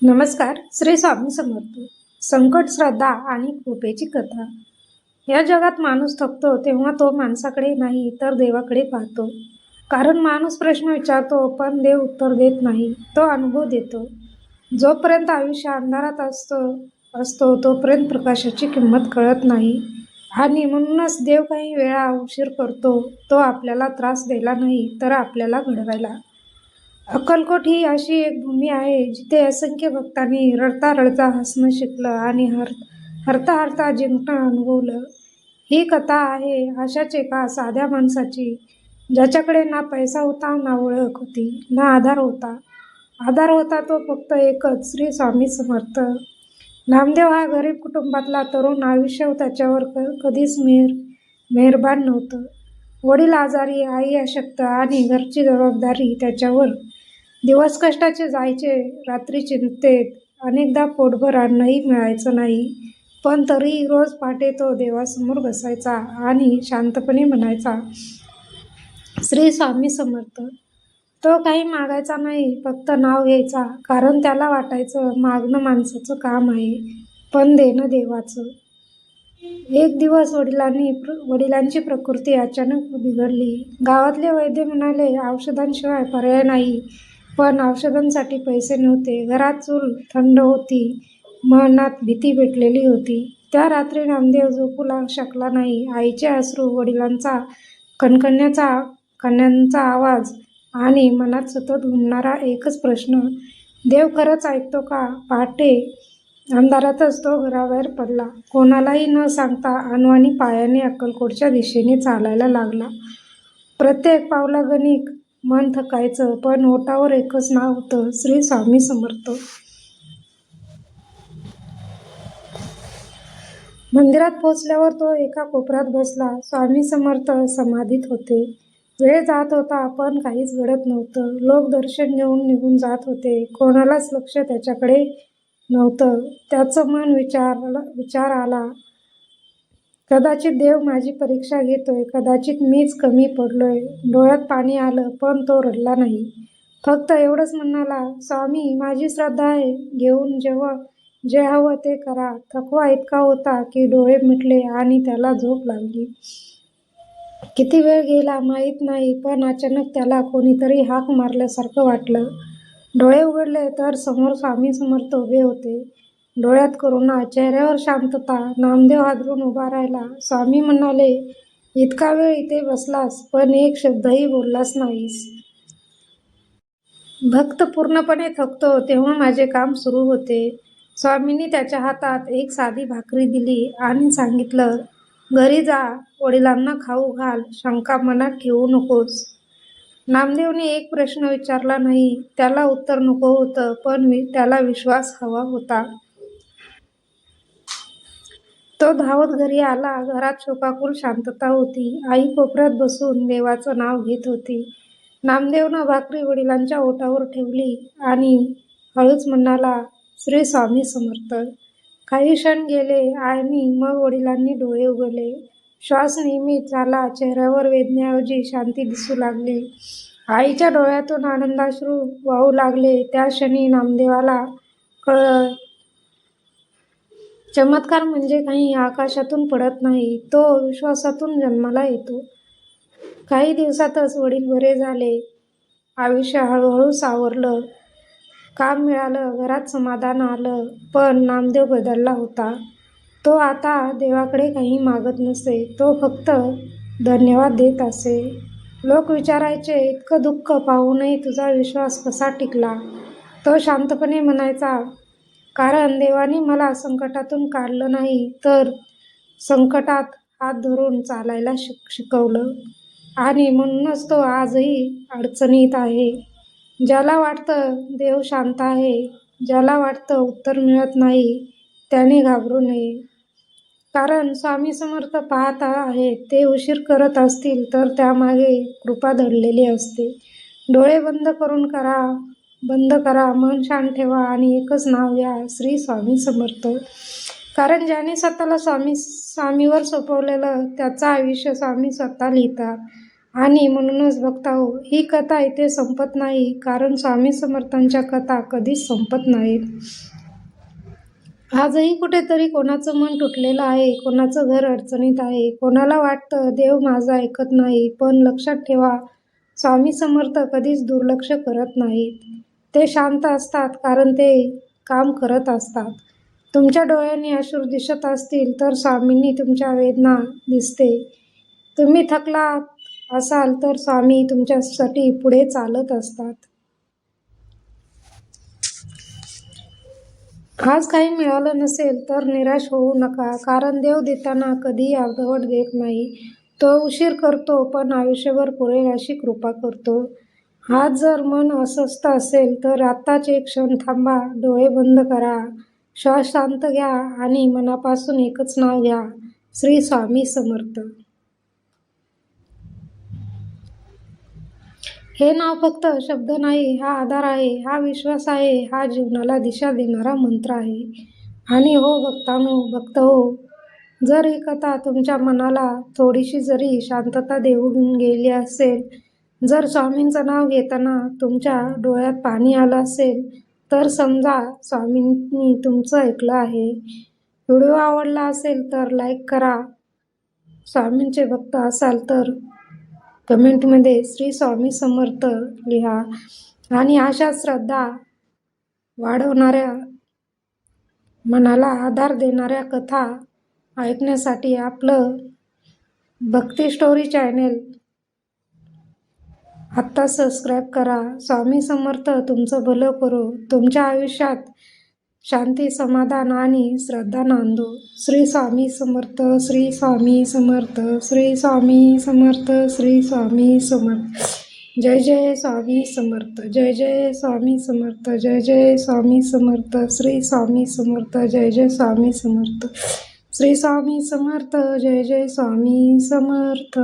नमस्कार. श्री स्वामी समर्थ. संकट, श्रद्धा आणि कृपेची कथा. या जगात माणूस थकतो तेव्हा तो माणसाकडे नाही तर देवाकडे पाहतो. कारण माणूस प्रश्न विचारतो पण देव उत्तर देत नाही, तो अनुभव देतो. जोपर्यंत आयुष्य अंधारात असतो तोपर्यंत प्रकाशाची किंमत कळत नाही. आणि म्हणूनच देव काही वेळा उशीर करतो, तो आपल्याला त्रास द्यायला नाही तर आपल्याला घडवायला. अक्कलकोट ही अशी एक भूमी आहे जिथे असंख्य भक्तांनी रडता रडता हसणं शिकलं आणि हरता हरता जिंकणं अनुभवलं. ही कथा आहे अशाच एका साध्या माणसाची, ज्याच्याकडे ना पैसा होता, ना ओळख होती, ना आधार होता. आधार होता तो फक्त एकच, श्री स्वामी समर्थ. नामदेव हा गरीब कुटुंबातला तरुण. आयुष्य त्याच्यावर कधीच मेहरबान नव्हतं. वडील आजारी, आई अशक्त आणि घरची जबाबदारी त्याच्यावर. दिवस कष्टाचे जायचे, रात्री चिंतेत. अनेकदा पोटभर अन्नही मिळायचं नाही, पण तरीही रोज पहाटे तो देवासमोर बसायचा आणि शांतपणे म्हणायचा, श्री स्वामी समर्थ. तो काही मागायचा नाही, फक्त नाव घ्यायचा. कारण त्याला वाटायचं मागणं माणसाचं काम आहे, पण देणं देवाचं. एक दिवस वडिलांची प्रकृती अचानक बिघडली. गावातले वैद्य म्हणाले औषधांशिवाय पर्याय नाही, पण औषधांसाठी पैसे नव्हते. घरात चूल थंड होती, मनात भीती पेटलेली होती. त्या रात्री नामदेव झोपू शकला नाही. आईचे अश्रू, वडिलांचा कण्यांचा आवाज आणि मनात सतत घुमणारा एकच प्रश्न, देव खरंच ऐकतो का? पहाटे अंधारातच तो घराबाहेर पडला. कोणालाही न सांगता अनवाणी पायाने अक्कलकोटच्या दिशेने चालायला लागला. प्रत्येक पावलागणिक मन थकायचं, पण ओठावर एकच नाव होतं, श्री स्वामी समर्थ. मंदिरात पोहोचल्यावर तो एका कोपऱ्यात बसला. स्वामी समर्थ समाधीत होते. वेळ जात होता पण काहीच घडत नव्हतं. लोक दर्शन घेऊन निघून जात होते, कोणालाच लक्ष त्याच्याकडे नव्हतं. त्याचं मन विचार आला, कदाचित देव माझी परीक्षा घेतोय, कदाचित मीच कमी पडलोय. डोळ्यात पाणी आलं पण तो रडला नाही. फक्त एवढंच म्हणाला, स्वामी माझी श्रद्धा आहे, घेऊन जे हवं ते करा. थकवा इतका होता की डोळे मिटले आणि त्याला झोप लागली. किती वेळ गेला माहीत नाही, पण अचानक त्याला कोणीतरी हाक मारल्यासारखं वाटलं. डोळे उघडले तर समोर स्वामी समर्थ उभे होते. डोळ्यात करुणा, चेहऱ्यावर शांतता. नामदेव हादरून उभा राहिला. स्वामी म्हणाले, इतका वेळ इथे बसलास पण एक शब्दही बोललास नाहीस. भक्त पूर्णपणे थकतो तेव्हा माझे काम सुरू होते. स्वामींनी त्याच्या हातात एक साधी भाकरी दिली आणि सांगितलं, घरी जा, वडिलांना खाऊ घाल, शंका मनात ठेवू नकोस. नामदेवने एक प्रश्न विचारला नाही. त्याला उत्तर नको होतं, पण त्याला विश्वास हवा होता. तो धावत घरी आला. घरात शोकाकुल शांतता होती. आई कोपऱ्यात बसून देवाचं नाव घेत होती. नामदेवनं भाकरी वडिलांच्या ओठावर ठेवली आणि हळूच म्हणाला, श्री स्वामी समर्थ. काही क्षण गेले आणि मग वडिलांनी डोळे उघडले. श्वास नियमित झाला. चेहऱ्यावर वेदनेऐवजी शांती दिसू लागली. आईच्या डोळ्यातून आनंदाश्रू वाहू लागले. त्या क्षणी नामदेवाला कळलं, चमत्कार म्हणजे काही आकाशातून पडत नाही, तो विश्वासातून जन्माला येतो. काही दिवसातच वडील बरे झाले. आयुष्य हळूहळू सावरलं. काम मिळालं, घरात समाधान आलं. पण नामदेव बदलला होता. तो आता देवाकडे काही मागत नसे, तो फक्त धन्यवाद देत असे. लोक विचारायचे, इतकं दुःख पाहूनही तुझा विश्वास कसा टिकला? तो शांतपणे म्हणायचा, कारण देवाने मला संकटातून काढलं नाही तर संकटात हात धरून चालायला शिकवलं. आणि म्हणूनच तो आजही अडचणीत आहे. ज्याला वाटतं देव शांत आहे, ज्याला वाटतं उत्तर मिळत नाही, त्याने घाबरू नये. कारण स्वामी समर्थ पाहत आहेत. ते उशीर करत असतील तर त्यामागे कृपा दडलेली असते. डोळे बंद करा, मन शांत ठेवा आणि एकच नाव घ्या, श्री स्वामी समर्थ. कारण ज्याने स्वतःला स्वामीवर सोपवलेलं त्याचं आयुष्य स्वामी स्वतः लिहितात. आणि म्हणूनच भक्ताहो, ही कथा इथे संपत नाही, कारण स्वामी समर्थांच्या कथा कधीच संपत नाहीत. आजही कुठेतरी कोणाचं मन तुटलेलं आहे, कोणाचं घर अडचणीत आहे, कोणाला वाटतं देव माझं ऐकत नाही. पण लक्षात ठेवा, स्वामी समर्थ कधीच दुर्लक्ष करत नाहीत. ते शांत असतात, कारण ते काम करत असतात. तुमच्या डोळ्यांनी अश्रू दिसत असतील तर स्वामींनी तुमच्या वेदना दिसते. तुम्ही थकलात असाल तर स्वामी तुमच्यासाठी पुढे चालत असतात. आज काही मिळालं नसेल तर निराश होऊ नका, कारण देव देताना कधीही अर्धवट देत नाही. तो उशीर करतो, पण आयुष्यभर पुरेल अशी कृपा करतो. आज जर मन अस्वस्थ असेल तर आत्ताच एक क्षण थांबा, डोळे बंद करा, श्वास शांत घ्या आणि मनापासून एकच नाव घ्या, श्री स्वामी समर्थ. हे नाव फक्त शब्द नाही, हा आधार आहे, हा विश्वास आहे, हा जीवनाला दिशा देणारा मंत्र आहे. आणि हो भक्त हो, जर ही कथा तुमच्या मनाला थोडीशी जरी शांतता देऊन गेली असेल, जर स्वामींचं नाव घेताना तुमच्या डोळ्यात पाणी आलं असेल, तर समजा स्वामींनी तुमचं ऐकलं आहे. व्हिडिओ आवडला असेल तर लाईक करा. स्वामींचे भक्त असाल तर कमेंटमध्ये श्री स्वामी समर्थ लिहा. आणि अशा श्रद्धा वाढवणाऱ्या, मनाला आधार देणाऱ्या कथा ऐकण्यासाठी आपलं भक्ती स्टोरी चॅनेल आत्ता सबस्क्राईब करा. स्वामी समर्थ तुमचं भलं करो, तुमच्या आयुष्यात शांती, समाधान आणि श्रद्धा नांदो. श्री स्वामी समर्थ, श्री स्वामी समर्थ, श्री स्वामी समर्थ, श्री स्वामी समर्थ. जय जय स्वामी समर्थ, जय जय स्वामी समर्थ, जय जय स्वामी समर्थ, श्री स्वामी समर्थ, जय जय स्वामी समर्थ, श्री स्वामी समर्थ, जय जय स्वामी समर्थ.